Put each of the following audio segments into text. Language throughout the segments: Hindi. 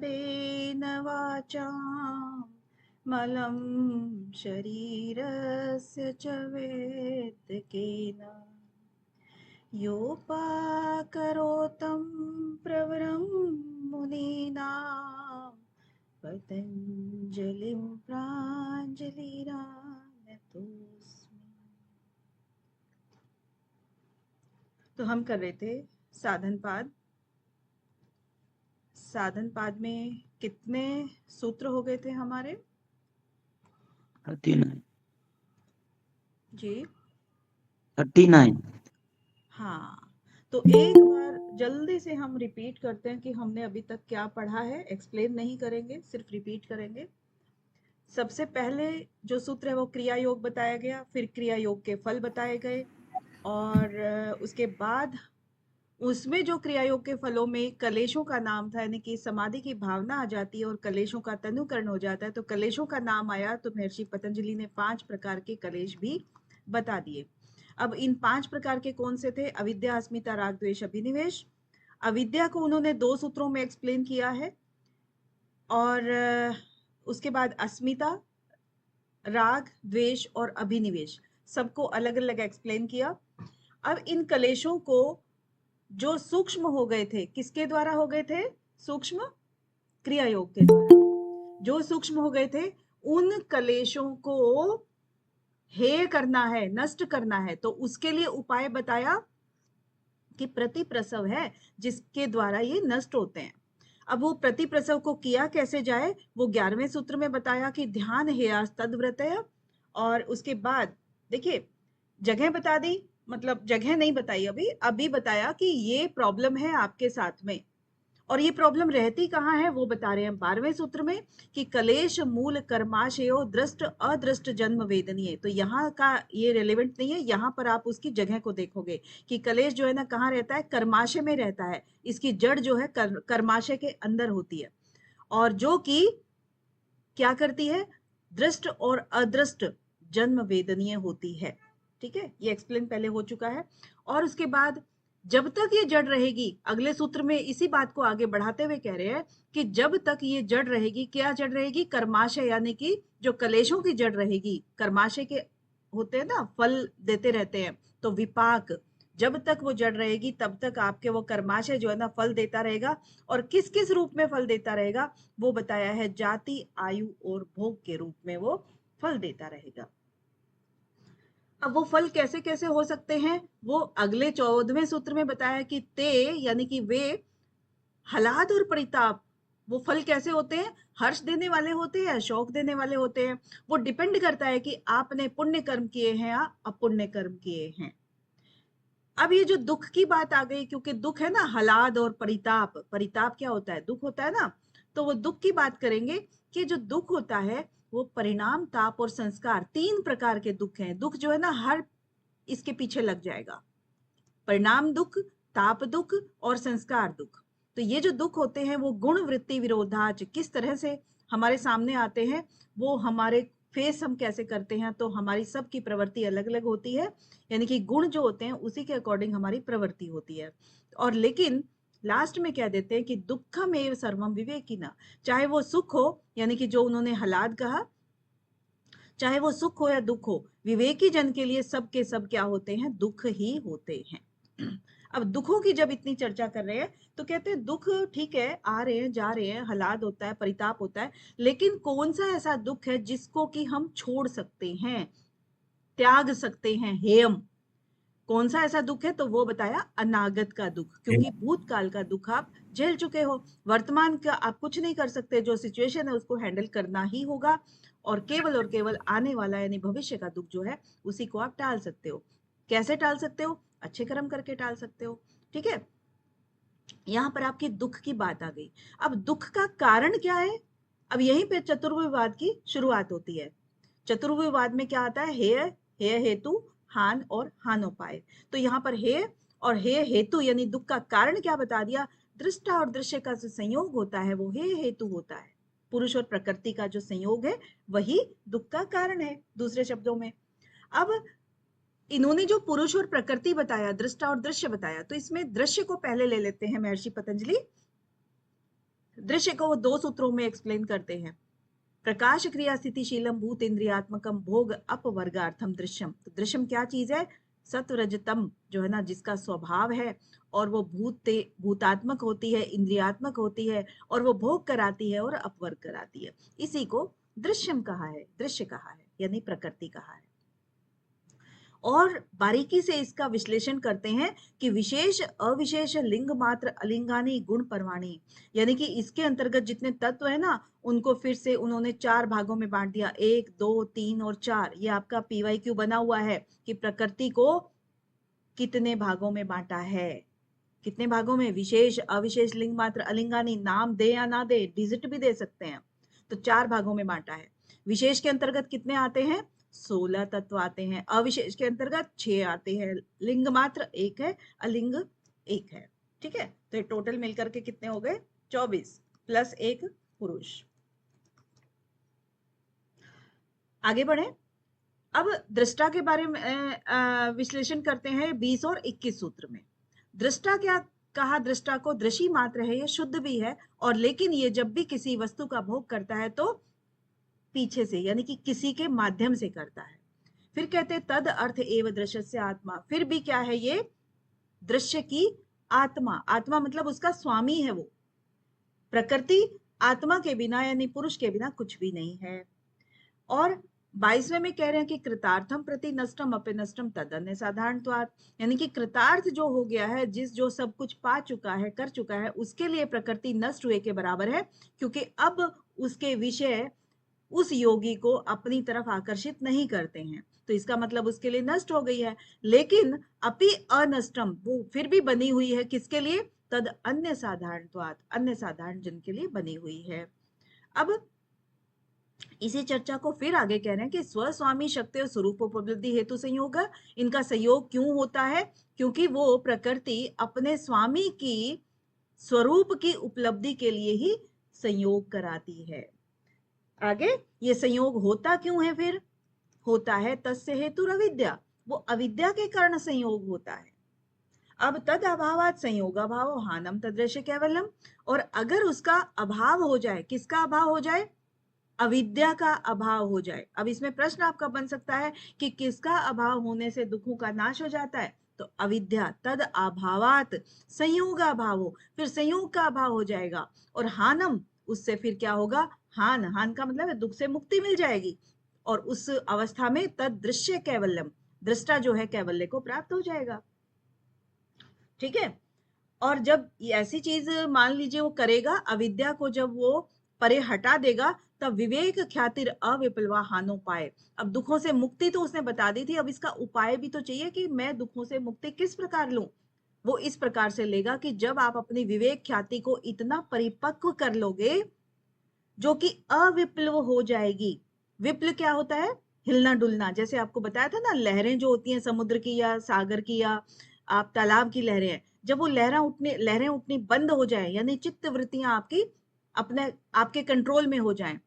कायेन वाचां मलं शरीरस्य च वेत्तकेन योपाकरोतं प्रवरं मुनीनां पतञ्जलिं प्राञ्जलिरानतोऽस्मि। तो हम कर रहे थे साधन पाद में कितने सूत्र हो गए थे हमारे 39 जी? 39। हाँ, तो एक बार जल्दी से हम रिपीट करते हैं कि हमने अभी तक क्या पढ़ा है। एक्सप्लेन नहीं करेंगे, सिर्फ रिपीट करेंगे। सबसे पहले जो सूत्र है वो क्रिया योग बताया गया, फिर क्रिया योग के फल बताए गए, और उसके बाद उसमें जो क्रिया योग के फलों में कलेशों का नाम था, यानी कि समाधि की भावना आ जाती है और कलेशों का तनुकरण हो जाता है, तो कलेशों का नाम आया तो महर्षि पतंजलि ने 5 प्रकार के कलेश भी बता दिए। अब इन 5 प्रकार के कौन से थे? अविद्या, अस्मिता, राग, द्वेष, अभिनिवेश। अविद्या को उन्होंने 2 सूत्रों में एक्सप्लेन किया है, और उसके बाद अस्मिता, राग, द्वेष और अभिनिवेश सबको अलग अलग एक्सप्लेन किया। अब इन कलेशों को जो सूक्ष्म हो गए थे, किसके द्वारा हो गए थे? सूक्ष्म क्रिया योग के द्वारा जो सूक्ष्म हो गए थे, उन कलेशों को हेय करना है, नष्ट करना है, तो उसके लिए उपाय बताया कि प्रतिप्रसव है जिसके द्वारा ये नष्ट होते हैं। अब वो प्रतिप्रसव को किया कैसे जाए, वो 11वें सूत्र में बताया कि ध्यान हेयास तद्व्रतय। और उसके बाद देखिए, जगह बता दी, मतलब जगह नहीं बताई, अभी बताया कि ये प्रॉब्लम है आपके साथ में, और ये प्रॉब्लम रहती कहाँ है वो बता रहे हैं 12वें सूत्र में कि कलेश मूल कर्माशयो दृष्ट अदृष्ट जन्म वेदनीय। तो यहाँ का ये रेलेवेंट नहीं है, यहाँ पर आप उसकी जगह को देखोगे कि कलेश जो है ना कहाँ रहता है? कर्माशय में रहता है। इसकी जड़ जो है कर्माशय के अंदर होती है, और जो कि क्या करती है? दृष्ट और अदृष्ट जन्म वेदनीय होती है। ठीक है, ये एक्सप्लेन पहले हो चुका है। और उसके बाद जब तक ये जड़ रहेगी, अगले सूत्र में इसी बात को आगे बढ़ाते हुए कह रहे हैं कि जब तक ये जड़ रहेगी, क्या जड़ रहेगी? कर्माशय, यानी कि जो कलेशों की जड़ रहेगी। कर्माशय के होते हैं ना, फल देते रहते हैं, तो विपाक, जब तक वो जड़ रहेगी तब तक आपके वो कर्माशय जो है ना फल देता रहेगा। और किस किस रूप में फल देता रहेगा वो बताया है, जाति, आयु और भोग के रूप में वो फल देता रहेगा। अब वो फल कैसे कैसे हो सकते हैं, वो अगले 14वें सूत्र में बताया कि ते, यानी कि वे, हलाद और परिताप, वो फल कैसे होते हैं? हर्ष देने वाले होते हैं या शौक देने वाले होते हैं? वो डिपेंड करता है कि आपने पुण्य कर्म किए हैं या अपुण्य कर्म किए हैं। अब ये जो दुख की बात आ गई, क्योंकि दुख है ना, हलाद और परिताप। परिताप क्या होता है? दुख होता है ना। तो वो दुख की बात करेंगे कि जो दुख होता है वो परिणाम, ताप और संस्कार, 3 प्रकार के दुख हैं। दुख जो है ना हर इसके पीछे लग जाएगा, परिणाम दुख, ताप दुख और संस्कार दुख। तो ये जो दुख होते हैं वो गुण वृत्ति विरोधाच किस तरह से हमारे सामने आते हैं, वो हमारे फेस हम कैसे करते हैं, तो हमारी सबकी प्रवृत्ति अलग अलग होती है, यानी कि गुण जो होते हैं उसी के अकॉर्डिंग हमारी प्रवृत्ति होती है। और लेकिन लास्ट में कह देते हैं कि दुखम एव सर्वम विवेकिना, चाहे वो सुख हो, यानी कि जो उन्होंने हलाद कहा, चाहे वो सुख हो या दुख हो, विवेकी जन के लिए सब के सब क्या होते हैं? दुख ही होते हैं। अब दुखों की जब इतनी चर्चा कर रहे हैं तो कहते हैं दुख ठीक है, आ रहे हैं जा रहे हैं, हलाद होता है, परिताप होता है, लेकिन कौन सा ऐसा दुख है जिसको कि हम छोड़ सकते हैं, त्याग सकते हैं, हेयम? कौन सा ऐसा दुख है? तो वो बताया अनागत का दुख, क्योंकि भूतकाल का दुख आप झेल चुके हो, वर्तमान का आप कुछ नहीं कर सकते, जो सिचुएशन है उसको हैंडल करना ही होगा, और केवल आने वाला यानी भविष्य का दुख जो है उसी को आप टाल सकते हो। कैसे टाल सकते हो? अच्छे कर्म करके टाल सकते हो। ठीक है, यहाँ पर आपकी दुख की बात आ गई। अब दुख का कारण क्या है? अब यहीं पे चतुर्विवाद की शुरुआत होती है। चतुर्विवाद में क्या आता है? हेय, हेय हेतु, हान और हानोपाय। तो यहाँ पर हेय और हेय हेतु यानी दुख का कारण क्या बता दिया? दृष्टा और दृश्य का जो संयोग होता है वो हेय हेतु होता है। पुरुष और प्रकृति का जो संयोग है वही दुख का कारण है, दूसरे शब्दों में। अब इन्होंने जो पुरुष और प्रकृति बताया, दृष्टा और दृश्य बताया, तो इसमें दृश्य को पहले ले लेते हैं महर्षि पतंजलि। दृश्य को वो 2 सूत्रों में एक्सप्लेन करते हैं। प्रकाश क्रिया स्थितिशीलम भूत इंद्रियात्मकम भोग अपवर्गार्थम दृश्यम। तो दृश्यम क्या चीज है? सत्वरजतम जो है ना, जिसका स्वभाव है और वो भूतात्मक होती है, इंद्रियात्मक होती है और वो भोग कराती है और अपवर्ग कराती है। इसी को दृश्यम कहा है, दृश्य कहा है, यानी प्रकृति कहा है। और बारीकी से इसका विश्लेषण करते हैं कि विशेष अविशेष लिंग मात्र अलिंगानी गुण परवाणी, यानी कि इसके अंतर्गत जितने तत्व है ना, उनको फिर से उन्होंने 4 भागों में बांट दिया, 1, 2, 3 और 4। ये आपका PYQ बना हुआ है कि प्रकृति को कितने भागों में बांटा है। कितने भागों में? विशेष अविशेष लिंग मात्र अलिंगानी, नाम दे या ना दे, डिजिट भी दे सकते हैं। तो 4 भागों में बांटा है। विशेष के अंतर्गत कितने आते हैं? 16 तत्व आते हैं। अविशेष के अंतर्गत 6 आते हैं। लिंग मात्र 1 है, अलिंग 1 है। ठीक है, तो ये टोटल मिलकर के कितने हो गए? 24 प्लस 1 पुरुष। आगे बढ़े। अब दृष्टा के बारे में विश्लेषण करते हैं 20 और 21 सूत्र में। दृष्टा क्या कहा? दृष्टा को दृषि मात्र है, ये शुद्ध भी है, और लेकिन ये जब भी किसी वस्तु का भोग करता है तो पीछे से, यानी कि किसी के माध्यम से करता है। फिर कहते हैं तद अर्थ एव दृश्य से आत्मा। फिर भी क्या है? ये दृश्य की आत्मा। आत्मा मतलब उसका स्वामी है वो। प्रकृति आत्मा के बिना यानी पुरुष के बिना कुछ भी नहीं है। और 22वें में कह रहे हैं कि कृतार्थम प्रति नष्टम अपे नष्टम तदन्य साधारणत्वात्, यानी कि कृतार्थ जो हो गया है, जो सब कुछ पा चुका है, कर चुका है, उसके लिए प्रकृति नष्ट हुए के बराबर है, क्योंकि अब उसके विषय उस योगी को अपनी तरफ आकर्षित नहीं करते हैं। तो इसका मतलब उसके लिए नष्ट हो गई है। लेकिन अपि अनष्टम, वो फिर भी बनी हुई है। किसके लिए? तद अन्य साधारणत्वात्, अन्य साधारण जन के लिए बनी हुई है। अब इसी चर्चा को फिर आगे कह रहे हैं कि स्वस्वामी शक्ति और स्वरूप उपलब्धि हेतु संयोग। इनका संयोग क्यों होता है? क्योंकि वो प्रकृति अपने स्वामी की स्वरूप की उपलब्धि के लिए ही संयोग कराती है। आगे ये संयोग होता क्यों है? फिर होता है तस्य हेतु अविद्या, वो अविद्या के कारण संयोग होता है। अब तद अभावात संयोग अभाव हानम तदृश्य केवलम। और अगर उसका अभाव हो जाए, किसका अभाव हो जाए? अविद्या का अभाव हो जाए। अब इसमें प्रश्न आपका बन सकता है कि किसका अभाव होने से दुखों का नाश हो जाता है? तो अविद्या, तद अभावात संयोग अभाव हो, फिर संयोग का अभाव हो जाएगा। और हानम, उससे फिर क्या होगा? हान, हान का मतलब है दुख से मुक्ति मिल जाएगी। और उस अवस्था में तद दृश्य कैवल्यम, दृष्टा जो है कैवल्य को प्राप्त हो जाएगा। ठीक है। और जब ऐसी चीज मान लीजिए वो करेगा, अविद्या को जब वो परे हटा देगा, तब विवेक ख्यातिर अविप्लवा हानो पाए। अब दुखों से मुक्ति तो उसने बता दी थी, अब इसका उपाय भी तो चाहिए कि मैं दुखों से मुक्ति किस प्रकार लूं। वो इस प्रकार से लेगा कि जब आप अपनी विवेक ख्याति को इतना परिपक्व कर लोगे जो कि अविप्लव हो जाएगी। विप्ल क्या होता है? हिलना डुलना। जैसे आपको बताया था ना, लहरें जो होती हैं समुद्र की या सागर की या आप तालाब की लहरें हैं, जब वो लहरें उठनी बंद हो जाए, यानी चित्त वृत्तियां आपकी अपने आपके कंट्रोल में हो जाएं,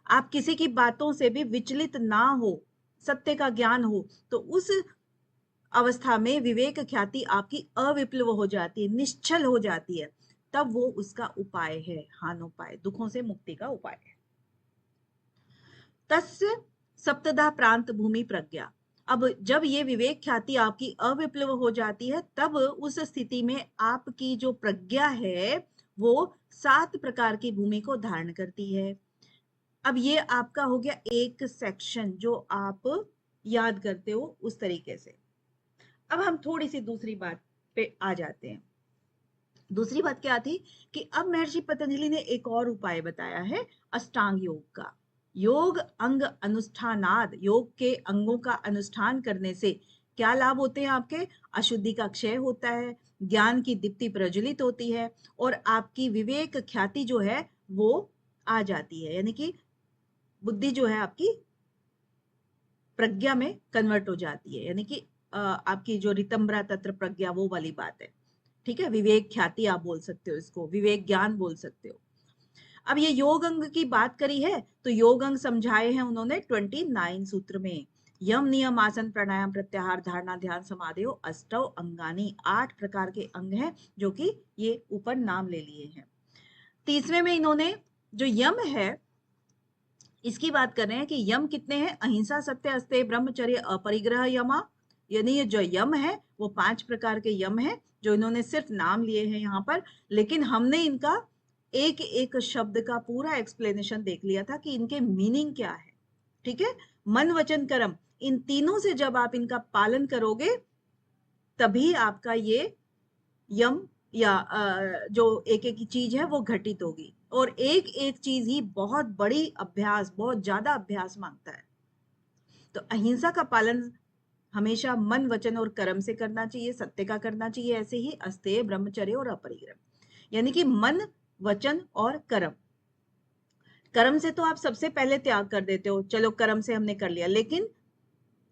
आप किसी की बातों से भी विचलित ना हो, सत्य का ज्ञान हो, तो उस अवस्था में विवेक ख्याति आपकी अविप्लव हो जाती है, निश्चल हो जाती है। तब वो उसका उपाय है, हानोपाय, दुखों से मुक्ति का उपाय है। तस्य सप्तधा प्रांत भूमि प्रज्ञा। अब जब ये विवेक ख्याति आपकी अविप्लव हो जाती है, तब उस स्थिति में आपकी जो प्रज्ञा है वो 7 प्रकार की भूमि को धारण करती है। अब ये आपका हो गया एक सेक्शन जो आप याद करते हो उस तरीके से। अब हम थोड़ी सी दूसरी बात पे आ जाते हैं। दूसरी बात क्या थी कि अब महर्षि पतंजलि ने एक और उपाय बताया है अष्टांग योग का। योग अंग अनुष्ठानाद, योग के अंगों का अनुष्ठान करने से क्या लाभ होते हैं आपके? अशुद्धि का क्षय होता है, ज्ञान की दीप्ति प्रज्वलित होती है, और आपकी विवेक ख्याति जो है वो आ जाती है, यानी कि बुद्धि जो है आपकी प्रज्ञा में कन्वर्ट हो जाती है, यानी कि आपकी जो रितंबरा तत्र प्रज्ञा, वो वाली बात है। ठीक है, विवेक ख्याति आप बोल सकते हो इसको, विवेक ज्ञान बोल सकते हो। अब ये योग अंग की बात करी है, तो योग अंग समझाए हैं उन्होंने 29 सूत्र में। यम नियम आसन प्राणायाम प्रत्याहार धारणा ध्यान समाधि अष्टौ अंगानी, 8 प्रकार के अंग हैं जो कि ये ऊपर नाम ले लिए हैं। तीसरे में इन्होंने जो यम है इसकी बात कर रहे हैं कि यम कितने हैं, अहिंसा, सत्य, अस्तेय, ब्रह्मचर्य, अपरिग्रह, यमा। यानी ये जो यम है वो 5 प्रकार के यम है जो इन्होंने सिर्फ नाम लिए हैं यहाँ पर, लेकिन हमने इनका एक एक शब्द का पूरा एक्सप्लेनेशन देख लिया था कि इनके मीनिंग क्या है। ठीक है, मन वचन कर्म, इन तीनों से जब आप इनका पालन करोगे तभी आपका ये यम या जो एक एक चीज है वो घटित होगी। और एक एक चीज ही बहुत बड़ी अभ्यास, बहुत ज्यादा अभ्यास मांगता है। तो अहिंसा का पालन हमेशा मन वचन और कर्म से करना चाहिए, सत्य का करना चाहिए, ऐसे ही अस्तेय, ब्रह्मचर्य और अपरिग्रह। यानी कि मन वचन और कर्म। कर्म से तो आप सबसे पहले त्याग कर देते हो, चलो कर्म से हमने कर लिया, लेकिन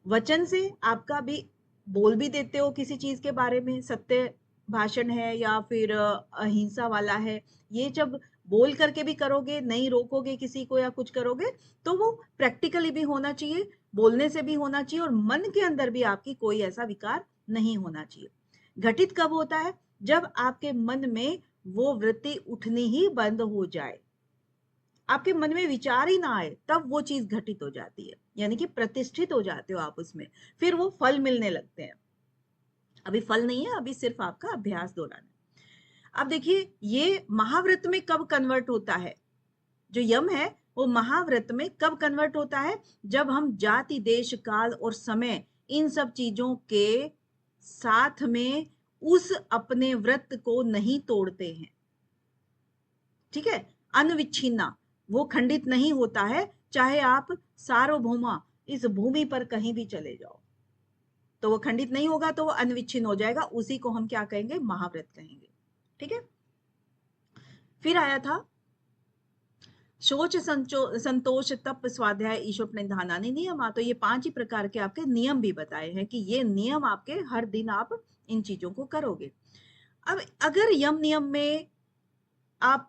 वचन से आपका भी बोल भी देते हो किसी चीज के बारे में, सत्य भाषण है या फिर अहिंसा वाला है, ये जब बोल करके भी करोगे, नहीं रोकोगे किसी को या कुछ करोगे, तो वो प्रैक्टिकली भी होना चाहिए, बोलने से भी होना चाहिए, और मन के अंदर भी आपकी कोई ऐसा विकार नहीं होना चाहिए। घटित कब होता है, जब आपके मन में वो वृत्ति उठनी ही बंद हो जाए, आपके मन में विचार ही ना आए, तब वो चीज घटित हो जाती है, यानी कि प्रतिष्ठित हो जाते हो आप उसमें, फिर वो फल मिलने लगते हैं। अभी फल नहीं है, अभी सिर्फ आपका अभ्यास दोहराना है। अब देखिए ये महाव्रत में कब कन्वर्ट होता है, जो यम है वो महाव्रत में कब कन्वर्ट होता है, जब हम जाति, देश, काल और समय, इन सब चीजों के साथ में उस अपने व्रत को नहीं तोड़ते हैं। ठीक है, अनविच्छिन्ना, वो खंडित नहीं होता है, चाहे आप सार्वभौमा इस भूमि पर कहीं भी चले जाओ, तो वो खंडित नहीं होगा, तो वो अनविच्छिन्न हो जाएगा, उसी को हम क्या कहेंगे, महाव्रत कहेंगे। ठीक है, फिर आया था शोच, संतोष, तप, स्वाध्याय, ईशोप निधानानि नियम। तो ये 5 ही प्रकार के आपके नियम भी बताए हैं कि ये नियम आपके हर दिन आप इन चीजों को करोगे। अब अगर यम नियम में आप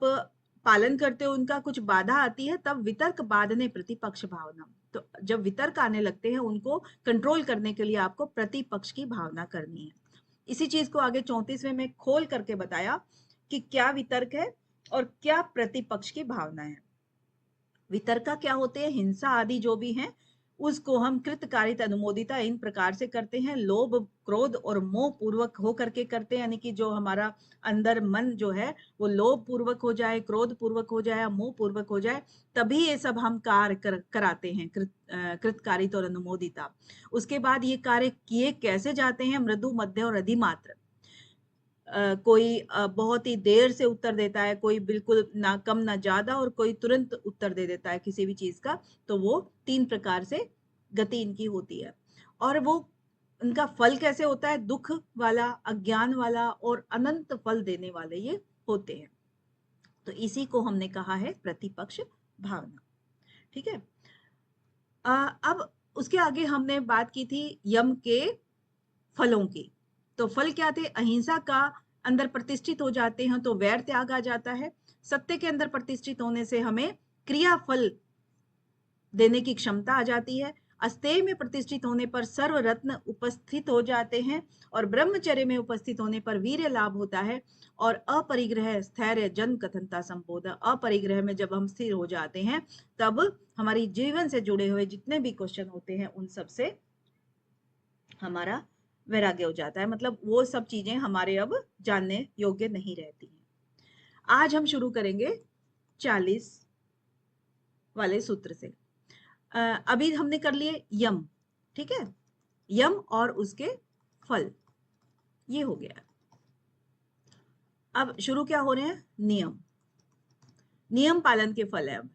पालन करते हो, उनका कुछ बाधा आती है, तब वितर्क बाधने प्रतिपक्ष भावना। तो जब वितर्क आने लगते हैं, उनको कंट्रोल करने के लिए आपको प्रतिपक्ष की भावना करनी है। इसी चीज को आगे 34वें में खोल करके बताया कि क्या वितर्क है और क्या प्रतिपक्ष की भावना है। वितर्का क्या होते हैं, हिंसा आदि जो भी हैं उसको हम कृतकारित अनुमोदिता इन प्रकार से करते हैं, लोभ, क्रोध और मोह पूर्वक हो करके करते हैं, यानी कि जो हमारा अंदर मन जो है वो लोभ पूर्वक हो जाए, क्रोध पूर्वक हो जाए, मोह पूर्वक हो जाए, तभी ये सब हम कार्य कराते हैं, कृतकारित और अनुमोदिता। उसके बाद ये कार्य किए कैसे जाते हैं, मृदु, मध्य और अधिमात्र। कोई बहुत ही देर से उत्तर देता है, कोई बिल्कुल ना कम ना ज्यादा, और कोई तुरंत उत्तर दे देता है किसी भी चीज का। तो वो 3 प्रकार से गति इनकी होती है। और वो उनका फल कैसे होता है, दुख वाला, अज्ञान वाला और अनंत फल देने वाले ये होते हैं। तो इसी को हमने कहा है प्रतिपक्ष भावना। ठीक है, अब उसके आगे हमने बात की थी यम के फलों की। तो फल क्या थे, अहिंसा का अंदर प्रतिष्ठित हो जाते हैं तो वैर त्याग आ जाता है, सत्य के अंदर प्रतिष्ठित होने से हमें क्रिया फल देने की क्षमता आ जाती है, अस्तेय में प्रतिष्ठित होने पर सर्व रत्न उपस्थित हो जाते हैं, और ब्रह्मचर्य में उपस्थित होने पर वीर्य लाभ होता है, और अपरिग्रह, स्थैर्य, जन कथनता, संबोध, अपरिग्रह में जब हम स्थिर हो जाते हैं तब हमारी जीवन से जुड़े हुए जितने भी क्वेश्चन होते हैं उन सब से हमारा वैराग्य हो जाता है, मतलब वो सब चीजें हमारे अब जानने योग्य नहीं रहती हैं। आज हम शुरू करेंगे 40 वाले सूत्र से। अभी हमने कर लिए यम, ठीक है, यम और उसके फल, ये हो गया। अब शुरू क्या हो रहे हैं, नियम, नियम पालन के फल है। अब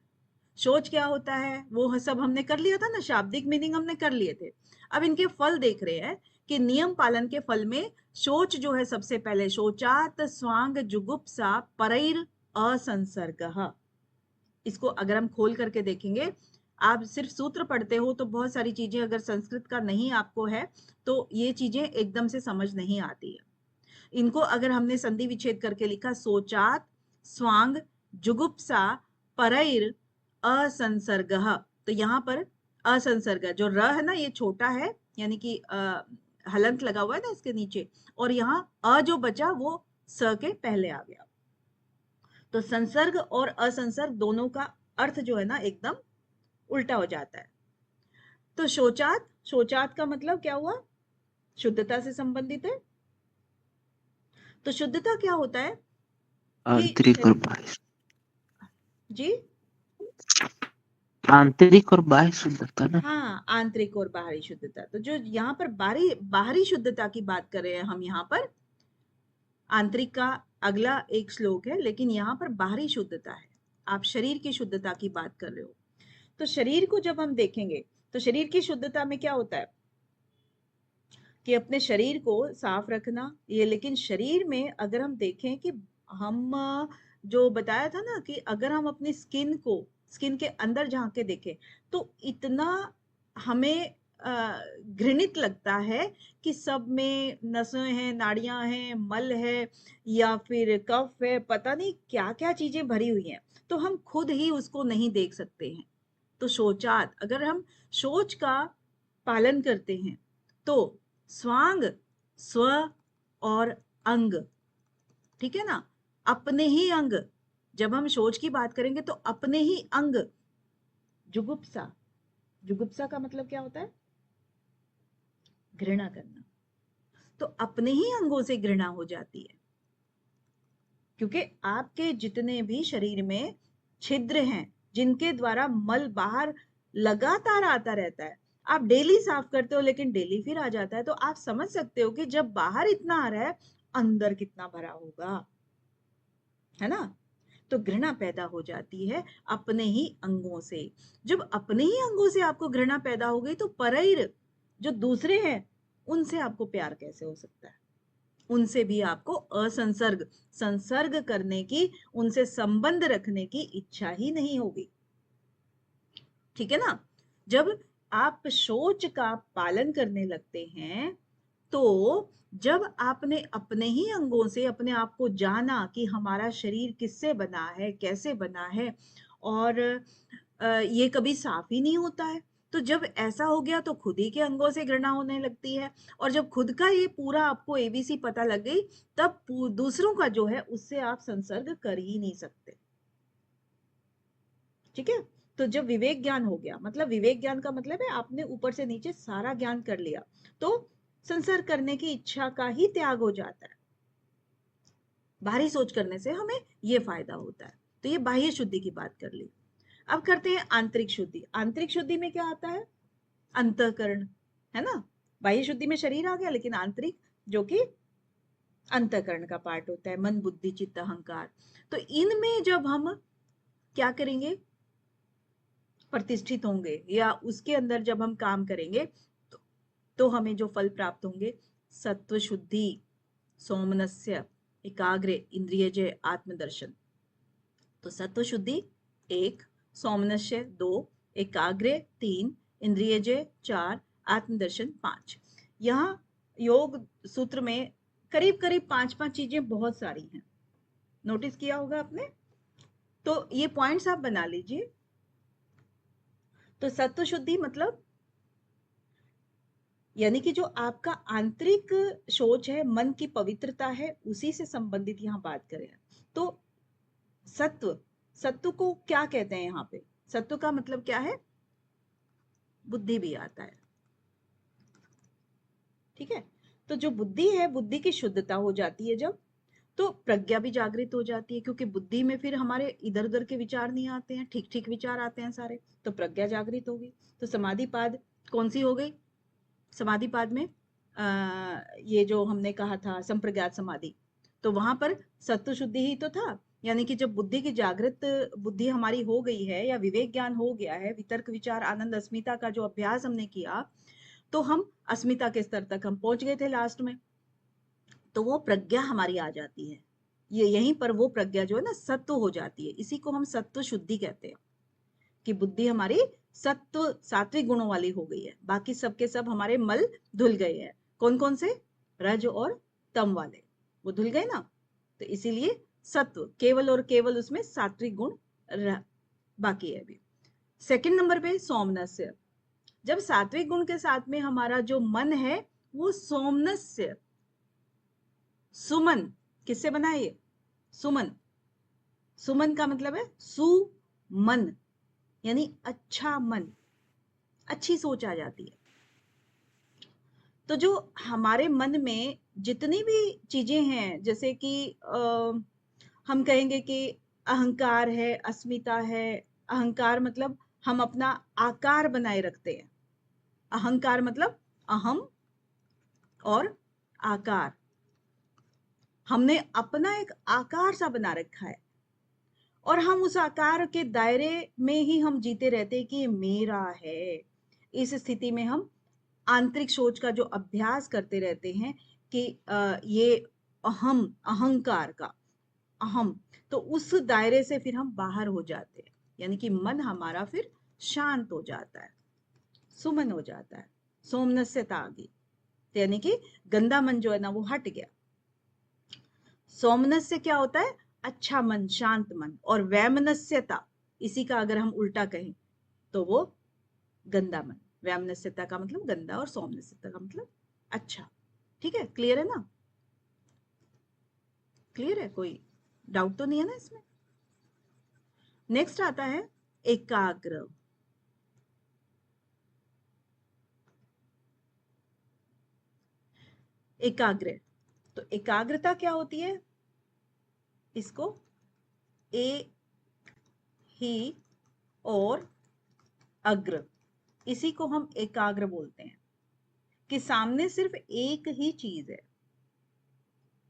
शौच क्या होता है वो सब हमने कर लिया था ना, शाब्दिक मीनिंग हमने कर लिए थे। अब इनके फल देख रहे हैं कि नियम पालन के फल में शौच जो है, सबसे पहले शौचात स्वांग जुगुप्सा परैर असंसर्गः। इसको अगर हम खोल करके देखेंगे, आप सिर्फ सूत्र पढ़ते हो तो बहुत सारी चीजें अगर संस्कृत का नहीं आपको है तो ये चीजें एकदम से समझ नहीं आती है। इनको अगर हमने संधि विच्छेद करके लिखा, सोचात स्वांग जुगुप्सा परैर असंसर्गः, तो यहाँ पर असंसर्ग जो र है ना, ये छोटा है, यानी कि हलंत लगा हुआ है ना इसके नीचे, और यहाँ अ जो बचा वो स के पहले आ गया। तो संसर्ग और असंसर्ग दोनों का अर्थ जो है ना एकदम उल्टा हो जाता है। तो शोचात, शोचात का मतलब क्या हुआ? शुद्धता से संबंधित है। तो शुद्धता क्या होता है कि आंतरिक और बाह्य। जी आंतरिक और बाह्य शुद्धता ना। हाँ, आंतरिक और बाहरी शुद्धता। तो जो यहाँ पर बाहरी बाहरी शुद्धता की बात कर रहे हैं हम यहाँ पर, आंतरिक का अगला एक श्लोक है, लेकिन यहाँ पर बाहरी शुद्धता है। आप शरीर की शुद्धता की बात कर रहे हो। तो शरीर को जब हम देखेंगे तो शरीर की शुद्धता में क्या होता है कि अपने शरीर को साफ रखना ये। लेकिन शरीर में अगर हम देखें कि हम जो बताया था ना कि अगर हम अपनी स्किन के अंदर झांक के देखें तो इतना हमें घृणित लगता है कि सब में नसें हैं, नाड़ियां हैं, मल है या फिर कफ है, पता नहीं क्या क्या चीजें भरी हुई हैं। तो हम खुद ही उसको नहीं देख सकते हैं। तो शौचात, अगर हम शौच का पालन करते हैं तो स्वांग, स्व और अंग, ठीक है ना, अपने ही अंग। जब हम शौच की बात करेंगे तो अपने ही अंग। जुगुप्सा, जुगुप्सा का मतलब क्या होता है? घृणा करना। तो अपने ही अंगों से घृणा हो जाती है, क्योंकि आपके जितने भी शरीर में छिद्र हैं जिनके द्वारा मल बाहर लगातार आता रहता है, आप डेली साफ करते हो लेकिन डेली फिर आ जाता है, तो आप समझ सकते हो कि जब बाहर इतना आ रहा है अंदर कितना भरा होगा, है ना। तो घृणा पैदा हो जाती है अपने ही अंगों से। जब अपने ही अंगों से आपको घृणा पैदा हो गई तो परैर जो दूसरे हैं उनसे आपको प्यार कैसे हो सकता है? उनसे भी आपको असंसर्ग, संसर्ग करने की, उनसे संबंध रखने की इच्छा ही नहीं होगी, ठीक है ना। जब आप शौच का पालन करने लगते हैं तो जब आपने अपने ही अंगों से अपने आप को जाना कि हमारा शरीर किससे बना है, कैसे बना है, और ये कभी साफ ही नहीं होता है, तो जब ऐसा हो गया तो खुद ही के अंगों से घृणा होने लगती है। और जब खुद का ये पूरा आपको एबीसी पता लग गई तब दूसरों का जो है उससे आप संसर्ग कर ही नहीं सकते, ठीक है। तो जब विवेक ज्ञान हो गया, मतलब विवेक ज्ञान का मतलब है आपने ऊपर से नीचे सारा ज्ञान कर लिया, तो संसर्ग करने की इच्छा का ही त्याग हो जाता है। बाहरी सोच करने से हमें ये फायदा होता है। तो ये बाह्य शुद्धि की बात कर ली। अब करते हैं आंतरिक शुद्धि। आंतरिक शुद्धि में क्या आता है? अंतःकरण, है ना। बाह्य शुद्धि में शरीर आ गया, लेकिन आंतरिक जो कि अंतःकरण का पार्ट होता है, मन बुद्धि चित्त अहंकार। तो इनमें जब हम क्या करेंगे, प्रतिष्ठित होंगे या उसके अंदर जब हम काम करेंगे तो हमें जो फल प्राप्त होंगे, सत्व शुद्धि, सोमनस्य, एकाग्रे, इंद्रियजय, आत्मदर्शन। तो सत्व शुद्धि 1, सोमनस्य 2, एकाग्रे 3, इंद्रियजय 4, आत्मदर्शन 5। यहाँ योग सूत्र में करीब करीब 5-5 चीजें बहुत सारी हैं, नोटिस किया होगा आपने। तो ये पॉइंट्स आप बना लीजिए। तो सत्व शुद्धि मतलब यानी कि जो आपका आंतरिक सोच है, मन की पवित्रता है, उसी से संबंधित यहाँ बात करें। तो सत्व, सत्व को क्या कहते हैं यहाँ पे? सत्व का मतलब क्या है? बुद्धि भी आता है, ठीक है। तो जो बुद्धि है, बुद्धि की शुद्धता हो जाती है जब, तो प्रज्ञा भी जागृत हो जाती है, क्योंकि बुद्धि में फिर हमारे इधर उधर के विचार नहीं आते हैं, ठीक ठीक विचार आते हैं सारे, तो प्रज्ञा जागृत होगी। तो समाधि पाद कौन सी हो गई? समाधि पाद में ये जो हमने कहा था संप्रज्ञात समाधि, तो वहां पर सत्व शुद्धि ही तो था। यानी कि जब बुद्धि की जागृत बुद्धि हमारी हो गई है या विवेक ज्ञान हो गया है, वितर्क विचार आनंद अस्मिता का जो अभ्यास हमने किया, तो हम अस्मिता के स्तर तक हम पहुंच गए थे लास्ट में, तो वो प्रज्ञा हमारी आ जाती है। ये यहीं पर वो प्रज्ञा जो है ना सत्व हो जाती है, इसी को हम सत्व शुद्धि कहते हैं कि बुद्धि हमारी सत्व सात्विक गुणों वाली हो गई है, बाकी सबके सब हमारे मल धुल गए हैं। कौन कौन से? रज और तम वाले, वो धुल गए ना, तो इसीलिए सत्व केवल और केवल उसमें सात्विक गुण बाकी है अभी। सेकंड नंबर पे सोमनस्य। जब सात्विक गुण के साथ में हमारा जो मन है वो सोमनस्य, सुमन, किससे बना है ये? सुमन, सुमन का मतलब है सुमन, यानी अच्छा मन, अच्छी सोच आ जाती है। तो जो हमारे मन में जितनी भी चीजें हैं, जैसे कि हम कहेंगे कि अहंकार है, अस्मिता है। अहंकार मतलब हम अपना आकार बनाए रखते हैं। अहंकार मतलब अहम और आकार, हमने अपना एक आकार सा बना रखा है और हम उस आकार के दायरे में ही हम जीते रहते हैं कि ये मेरा है। इस स्थिति में हम आंतरिक सोच का जो अभ्यास करते रहते हैं कि ये अहम, अहंकार का अहम, तो उस दायरे से फिर हम बाहर हो जाते हैं, यानी कि मन हमारा फिर शांत हो जाता है, सुमन हो जाता है, सोमनस्यता आ गई, तो यानी कि गंदा मन जो है ना वो हट गया। सोमनस्य क्या होता है? अच्छा मन, शांत मन। और वैमनस्यता, इसी का अगर हम उल्टा कहें तो वो गंदा मन। वैमनस्यता का मतलब गंदा और सोमनस्यता का मतलब अच्छा। ठीक है, क्लियर है ना? क्लियर है, कोई डाउट तो नहीं है ना इसमें? नेक्स्ट आता है एकाग्र। एकाग्र, तो एकाग्रता क्या होती है? इसको ए ही और अग्र, इसी को हम एकाग्र बोलते हैं कि सामने सिर्फ एक ही चीज है,